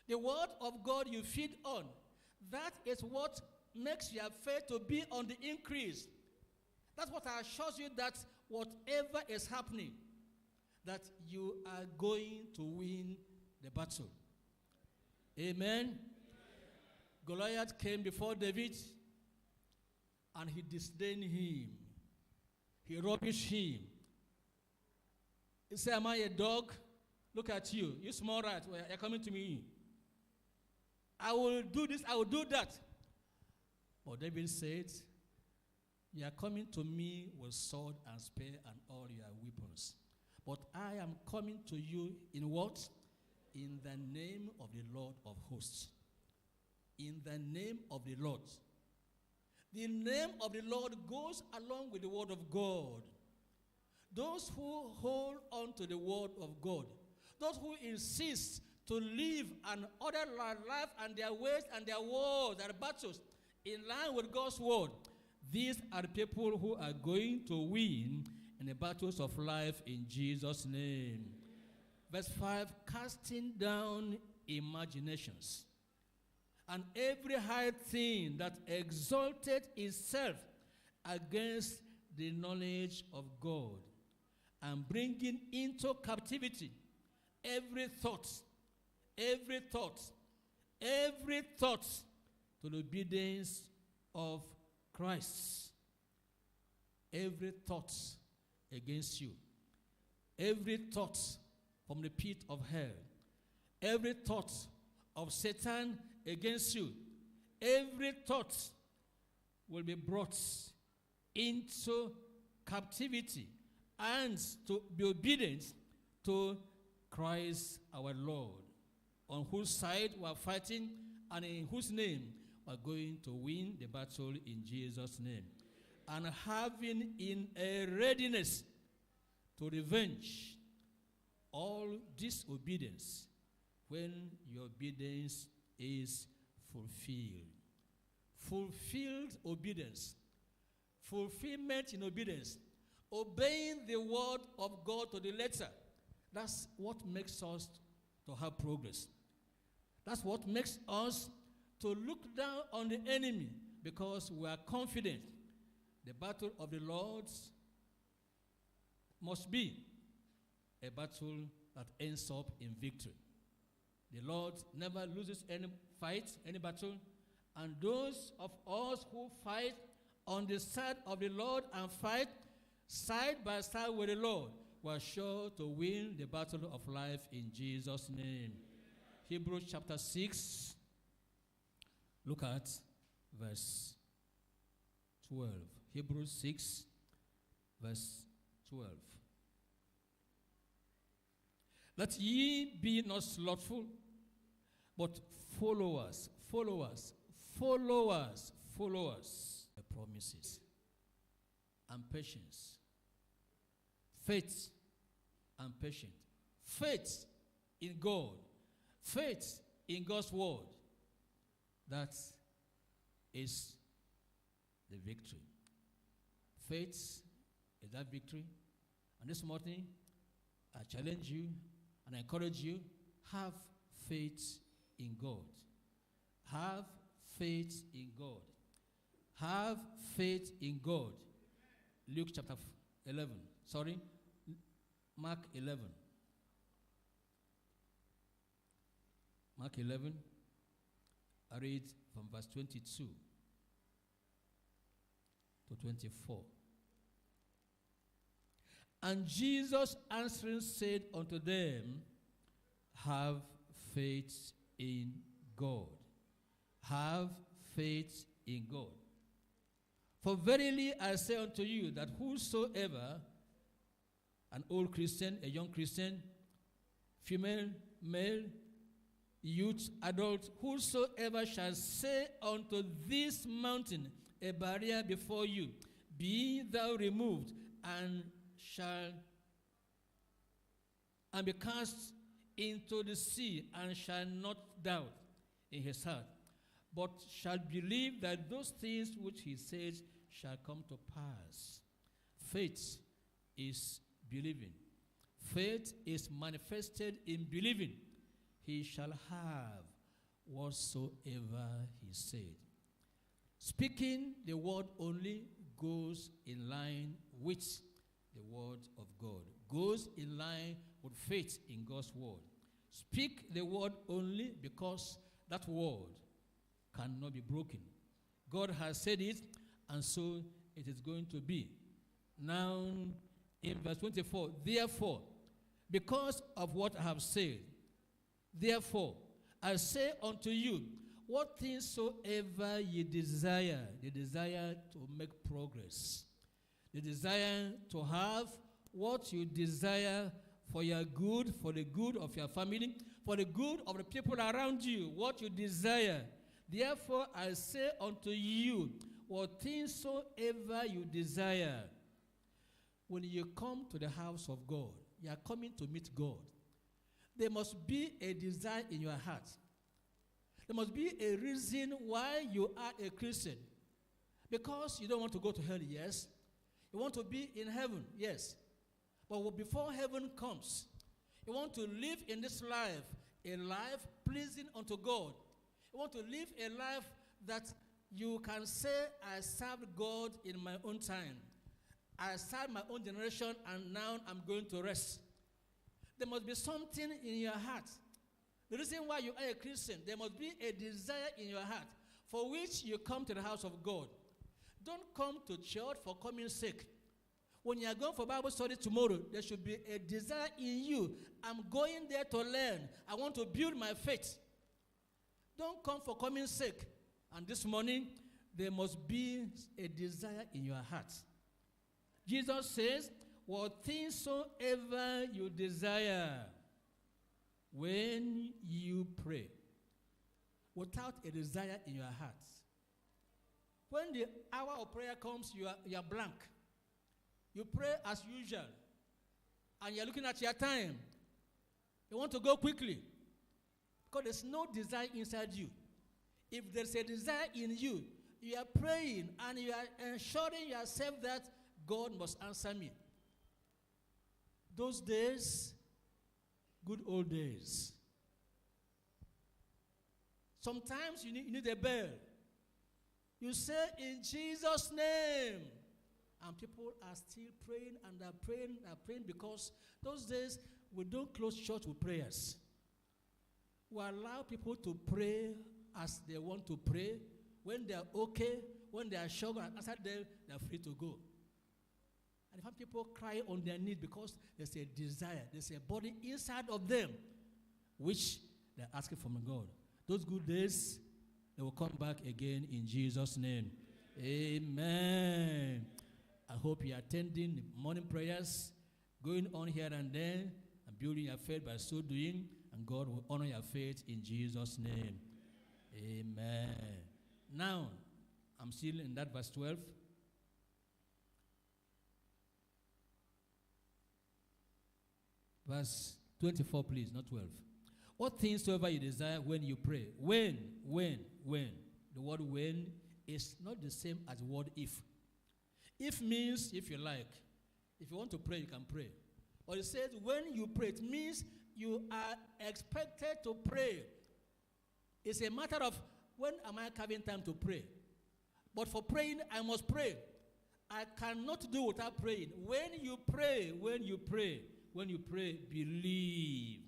The word of God you feed on, that is what makes your faith to be on the increase. That's what assures you that whatever is happening, that you are going to win the battle. Amen. Goliath came before David, and he disdained him. He rubbished him. He said, am I a dog? Look at you. You small rat. Well, you're coming to me. I will do this. I will do that. But David said, you are coming to me with sword and spear and all your weapons. But I am coming to you in what? In the name of the Lord of hosts. In the name of the Lord. The name of the Lord goes along with the word of God. Those who hold on to the word of God, those who insist to live an ordered life and their ways and their wars, their battles, in line with God's word, these are the people who are going to win in the battles of life in Jesus' name. Verse 5, casting down imaginations and every high thing that exalted itself against the knowledge of God, and bringing into captivity every thought to the obedience of Christ. Every thought against you, every thought from the pit of hell, every thought of Satan against you, every thought will be brought into captivity and to be obedient to Christ our Lord, on whose side we are fighting and in whose name we are going to win the battle in Jesus' name. And having in a readiness to revenge all disobedience when your obedience is fulfilled. Fulfilled obedience. Fulfillment in obedience. Obeying the word of God to the letter. That's what makes us to have progress. That's what makes us to look down on the enemy, because we are confident the battle of the Lord must be a battle that ends up in victory. The Lord never loses any fight, any battle, and those of us who fight on the side of the Lord and fight side by side with the Lord, we are sure to win the battle of life in Jesus' name. Hebrews chapter 6, look at verse 12. Hebrews 6, verse 12. That ye be not slothful, but followers, followers, followers, followers. The promises and patience. Faith and patience. Faith in God. Faith in God's word. That is the victory. Faith is that victory. And this morning, I challenge you and I encourage you, have faith in God. Have faith in God. Have faith in God. Luke chapter 11. Sorry, Mark 11. Mark 11, I read from verse 22 to 24. And Jesus answering said unto them, have faith in God. Have faith in God. For verily I say unto you that whosoever, an old Christian, a young Christian, female, male, youth, adult, whosoever shall say unto this mountain, a barrier before you, be thou removed, and be cast into the sea, and shall not doubt in his heart, but shall believe that those things which he says shall come to pass. Faith is believing. Faith is manifested in believing. He shall have whatsoever he said. Speaking the word only goes in line with the word of God. Goes in line with faith in God's word. Speak the word only because that word cannot be broken. God has said it, and so it is going to be. Now, in verse 24, therefore, because of what I have said, therefore, I say unto you, what things soever ye desire, the desire to make progress, the desire to have what you desire for your good, for the good of your family, for the good of the people around you, what you desire. Therefore, I say unto you, what things soever you desire. When you come to the house of God, you are coming to meet God. There must be a desire in your heart. There must be a reason why you are a Christian. Because you don't want to go to hell, yes. You want to be in heaven, yes. But before heaven comes, you want to live in this life, a life pleasing unto God. You want to live a life that you can say, I served God in my own time. I served my own generation, and now I'm going to rest. There must be something in your heart. The reason why you are a Christian, there must be a desire in your heart for which you come to the house of God. Don't come to church for coming's sake. When you are going for Bible study tomorrow, there should be a desire in you. I'm going there to learn. I want to build my faith. Don't come for coming's sake. And this morning, there must be a desire in your heart. Jesus says, what things soever you desire when you pray, without a desire in your heart. When the hour of prayer comes, you are blank. You pray as usual, and you're looking at your time. You want to go quickly, because there's no desire inside you. If there's a desire in you, you are praying, and you are ensuring yourself that God must answer me. Those days, good old days. Sometimes you need a bell. You say, in Jesus' name. And people are still praying and are praying because those days we don't close church with prayers. We allow people to pray as they want to pray. When they are okay, when they are sure and answer them, they are free to go. And if people cry on their knees because there's a desire, there's a body inside of them which they're asking from God. Those good days, they will come back again in Jesus' name. Amen. I hope you are attending morning prayers, going on here and there, and building your faith by so doing, and God will honor your faith in Jesus' name. Amen. Now, I'm still in that verse 12. Verse 24, please, not 12. What things soever you desire when you pray. When. The word when is not the same as the word if. If means if you like. If you want to pray, you can pray. But it says when you pray, it means you are expected to pray. It's a matter of when am I having time to pray. But for praying, I must pray. I cannot do without praying. When you pray, believe.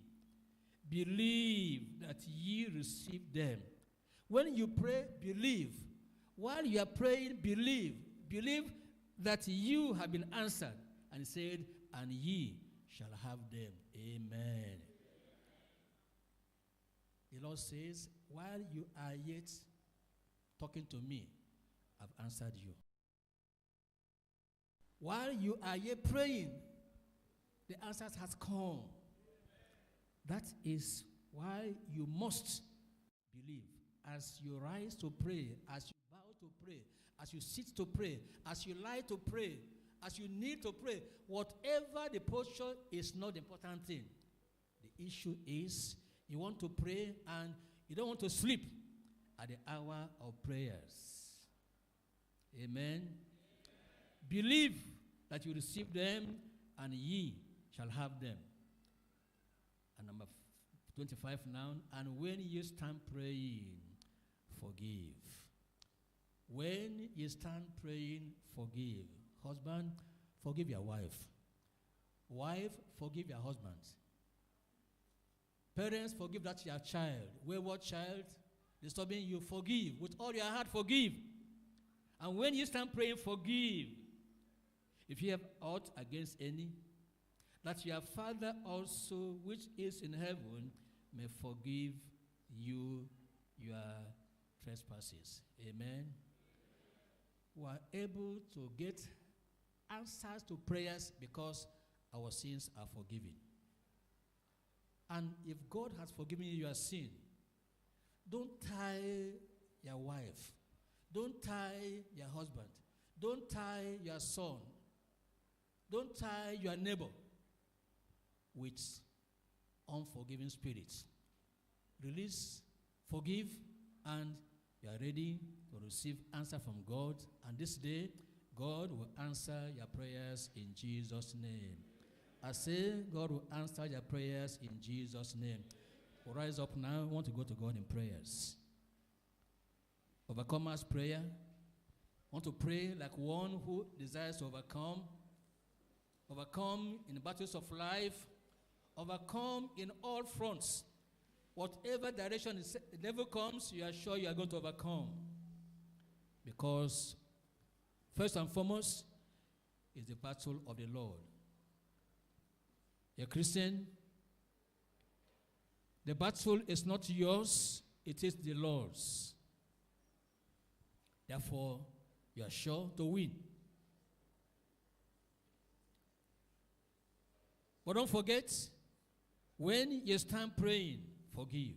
Believe that ye receive them. When you pray, believe. While you are praying, believe. Believe that you have been answered. And he said, and ye shall have them. Amen. The Lord says, while you are yet talking to me, I've answered you. While you are yet praying, the answers has come. That is why you must believe. As you rise to pray, as you bow to pray, as you sit to pray, as you lie to pray, as you need to pray, whatever the posture is not the important thing. The issue is you want to pray and you don't want to sleep at the hour of prayers. Amen. Believe that you receive them and ye shall have them. And number 25 now. And when you stand praying, forgive. When you stand praying, forgive. Husband, forgive your wife. Wife, forgive your husband. Parents, forgive that your child. Wayward child, disturbing you, forgive. With all your heart, forgive. And when you stand praying, forgive. If you have aught against any, that your Father also, which is in heaven, may forgive you your trespasses. Amen. We are able to get answers to prayers because our sins are forgiven. And if God has forgiven you your sin, don't tie your wife. Don't tie your husband. Don't tie your son. Don't tie your neighbor with unforgiving spirits. Release, forgive, and you are ready to receive answer from God. And this day, God will answer your prayers in Jesus' name. I say, God will answer your prayers in Jesus' name. We'll rise up now. We want to go to God in prayers. Overcomer's prayer. Want to pray like one who desires to overcome. Overcome in the battles of life. Overcome in all fronts. Whatever direction the devil comes, you are sure you are going to overcome. Because first and foremost is the battle of the Lord. You're a Christian. The battle is not yours, it is the Lord's. Therefore, you are sure to win. But don't forget, when you stand praying, forgive.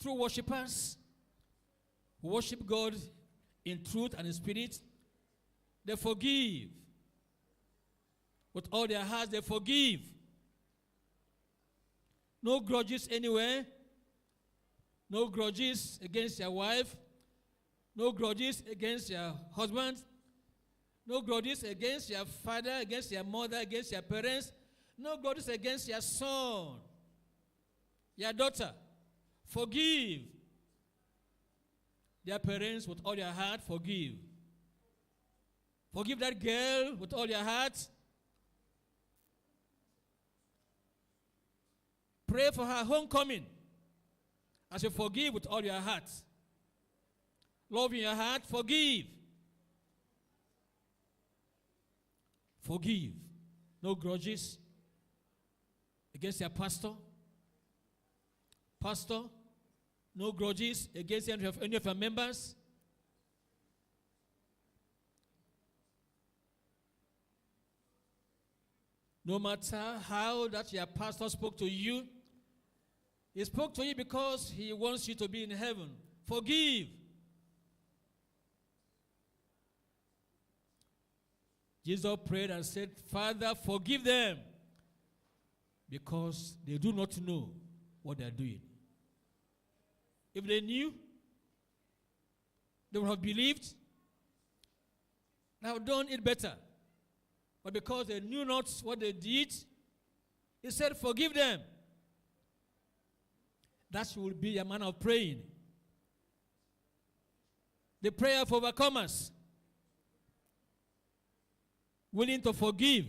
True worshippers who worship God in truth and in spirit, they forgive. With all their hearts, they forgive. No grudges anywhere. No grudges against your wife. No grudges against your husband. No grudges against your father, against your mother, against your parents. No grudges against your son, your daughter. Forgive. Their parents with all your heart, forgive. Forgive that girl with all your heart. Pray for her homecoming as you forgive with all your heart. Love in your heart, forgive. Forgive. No grudges against your pastor. Pastor, no grudges against any of your members. No matter how that your pastor spoke to you, he spoke to you because he wants you to be in heaven. Forgive. Jesus prayed and said, Father, forgive them because they do not know what they are doing. If they knew, they would have believed, they have done it better. But because they knew not what they did, he said, forgive them. That should be a manner of praying. The prayer of overcomers. Willing to forgive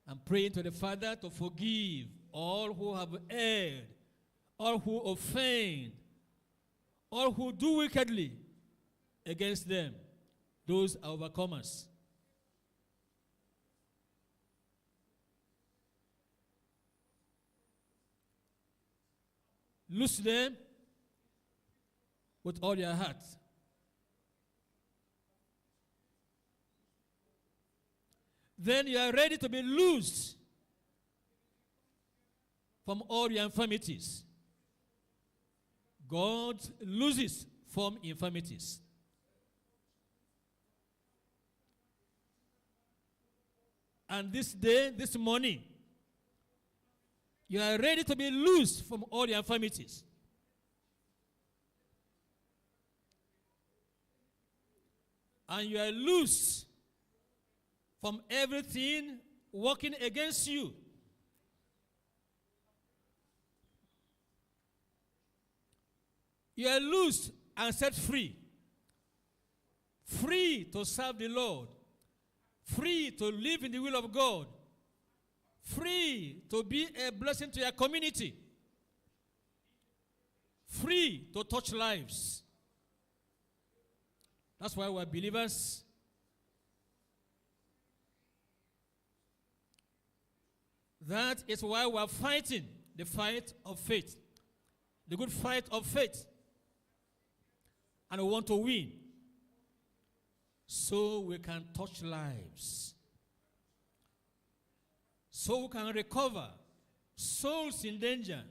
and praying to the Father to forgive all who have erred, all who offend, all who do wickedly against them. Those are overcomers. Loose them with all your heart. Then you are ready to be loosed from all your infirmities. God loses from infirmities. And this day, this morning, you are ready to be loosed from all your infirmities. And you are loose from everything working against you. You are loosed and set free. Free to serve the Lord. Free to live in the will of God. Free to be a blessing to your community. Free to touch lives. That's why we're believers. That is why we're fighting the fight of faith. The good fight of faith. And we want to win. So we can touch lives. So we can recover souls in danger.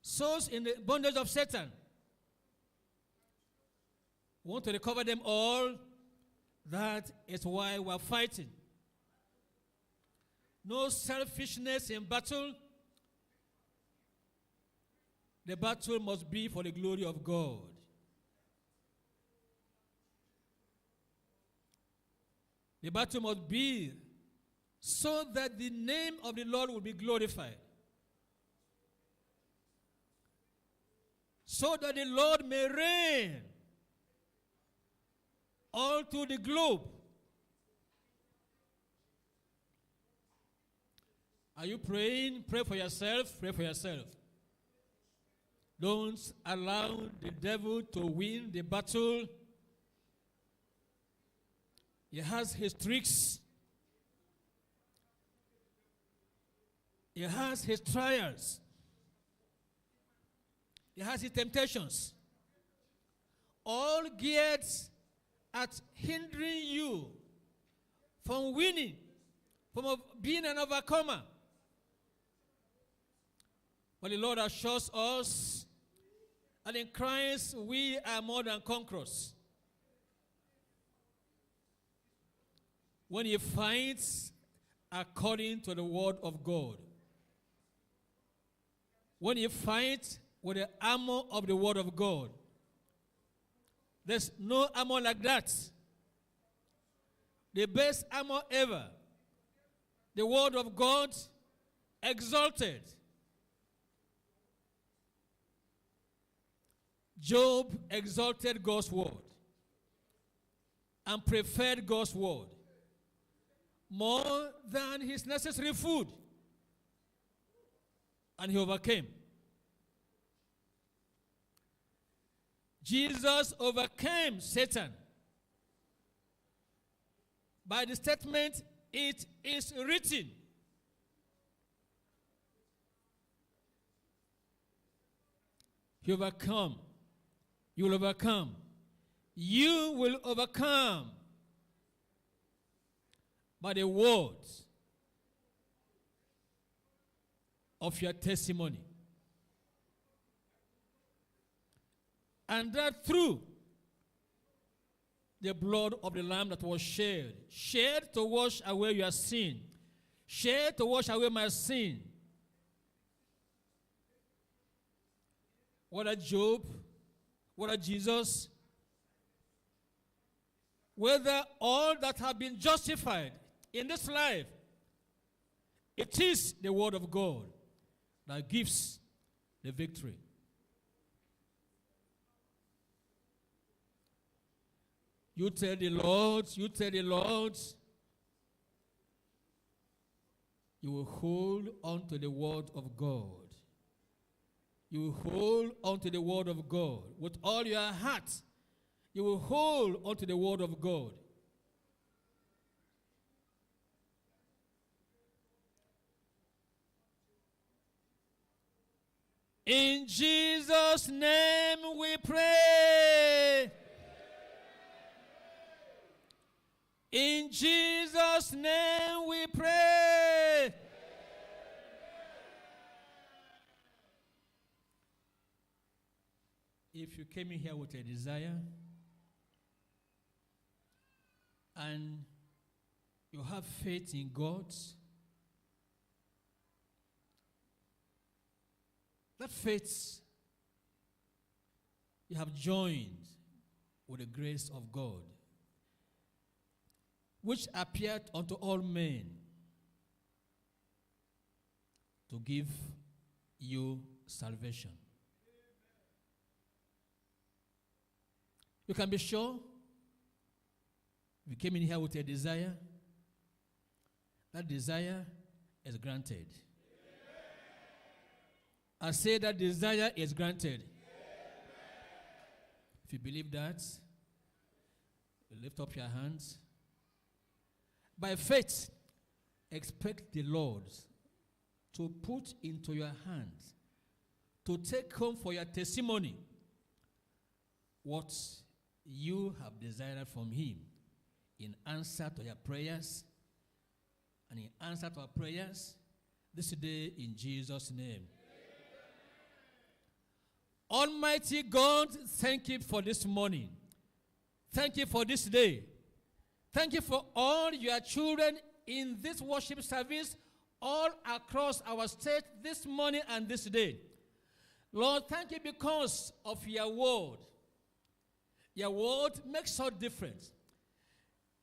Souls in the bondage of Satan. We want to recover them all. That is why we're fighting. No selfishness in battle. The battle must be for the glory of God. The battle must be so that the name of the Lord will be glorified. So that the Lord may reign all through the globe. Are you praying? Pray for yourself. Pray for yourself. Don't allow the devil to win the battle. He has his tricks. He has his trials. He has his temptations. All geared at hindering you from winning, from being an overcomer. But the Lord assures us that in Christ we are more than conquerors. When he fights according to the word of God. When you fight with the armor of the word of God. There's no armor like that. The best armor ever. The word of God exalted. Job exalted God's word and preferred God's word more than his necessary food. And he overcame. Jesus overcame Satan by the statement, "It is written." He overcome. You will overcome. You will overcome by the word of your testimony. And that through the blood of the Lamb that was shed to wash away your sin, shed to wash away my sin. Whether Job, whether Jesus, whether all that have been justified in this life, it is the word of God that gives the victory. You tell the Lord, you will hold on to the word of God. You will hold on to the word of God. With all your heart, you will hold on to the word of God. In Jesus' name we pray. In Jesus' name we pray. If you came in here with a desire and you have faith in God, that faith you have joined with the grace of God, which appeared unto all men to give you salvation. You can be sure if you came in here with a desire, that desire is granted. I say that desire is granted. If you believe that, lift up your hands. By faith, expect the Lord to put into your hands, to take home for your testimony what you have desired from him in answer to your prayers and in answer to our prayers this day in Jesus' name. Amen. Almighty God, thank you for this morning. Thank you for this day. Thank you for all your children in this worship service all across our state this morning and this day. Lord, thank you because of your word. Your word makes us different.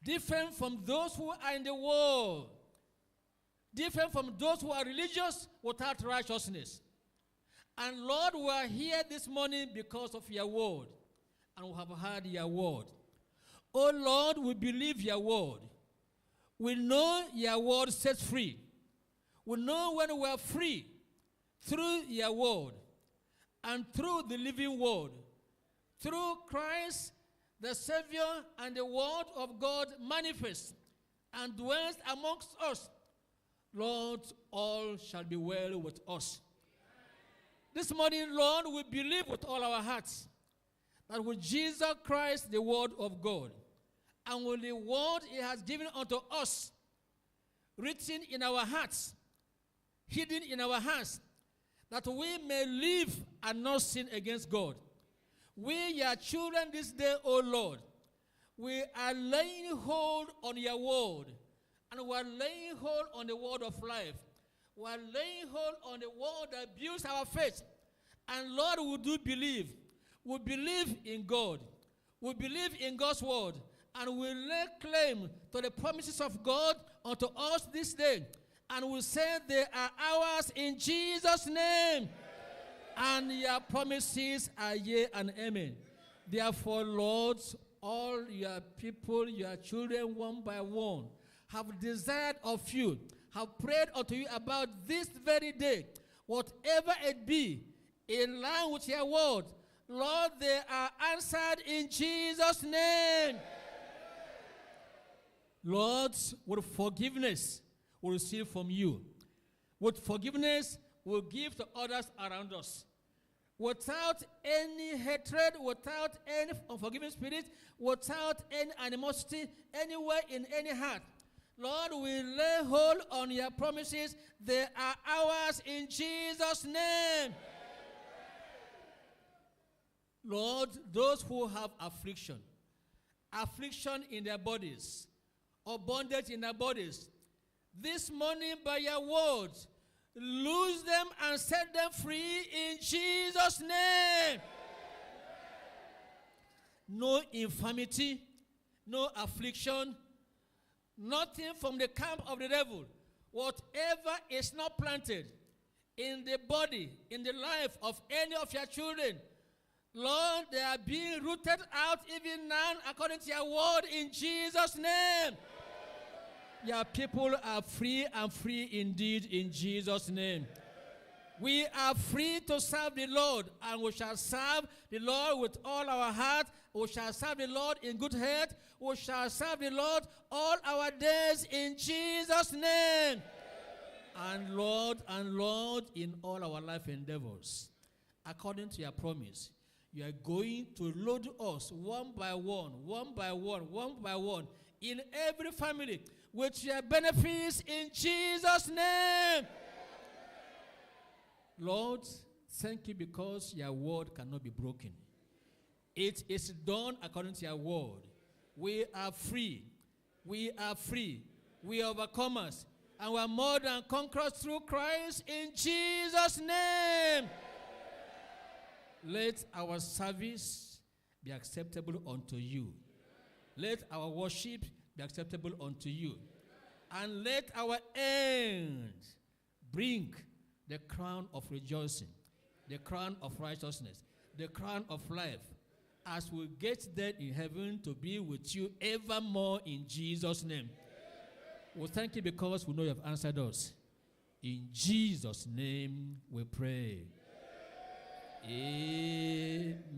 Different from those who are in the world. Different from those who are religious without righteousness. And Lord, we are here this morning because of your word. And we have heard your word. Oh Lord, we believe your word. We know your word sets free. We know when we are free through your word and through the living word. Through Christ, the Savior, and the word of God manifests and dwells amongst us, Lord, all shall be well with us. This morning, Lord, we believe with all our hearts that with Jesus Christ, the word of God, and with the word he has given unto us, written in our hearts, hidden in our hearts, that we may live and not sin against God. We, your children, this day, O Lord, we are laying hold on your word, and we are laying hold on the word of life. We are laying hold on the word that builds our faith. And Lord, we do believe. We believe in God. We believe in God's word, and we lay claim to the promises of God unto us this day. And we say they are ours in Jesus' name. And your promises are yea and amen. Therefore, Lord, all your people, your children, one by one, have desired of you, have prayed unto you about this very day, whatever it be, in line with your word, Lord, they are answered in Jesus' name. Lord, with forgiveness, we receive from you. With forgiveness, we'll give to others around us. Without any hatred, without any unforgiving spirit, without any animosity anywhere in any heart. Lord, we lay hold on your promises. They are ours in Jesus' name. Lord, those who have affliction in their bodies, or bondage in their bodies, this morning by your words, loose them and set them free in Jesus' name. No infirmity, no affliction, nothing from the camp of the devil. Whatever is not planted in the body, in the life of any of your children, Lord, they are being rooted out even now according to your word in Jesus' name. Your people are free and free indeed in Jesus' name. We are free to serve the Lord, and we shall serve the Lord with all our heart. We shall serve the Lord in good health. We shall serve the Lord all our days in Jesus' name. And Lord, in all our life endeavors, according to your promise, you are going to load us one by one, in every family with your benefits in Jesus' name. Lord, thank you because your word cannot be broken. It is done according to your word. We are free. We are free. We are overcomers. And we are more than conquerors through Christ in Jesus' name. Let our service be acceptable unto you. Let our worship be acceptable unto you. And let our end bring the crown of rejoicing, the crown of righteousness, the crown of life, as we get there in heaven to be with you evermore in Jesus' name. We thank you because we know you have answered us. In Jesus' name we pray.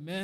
Amen.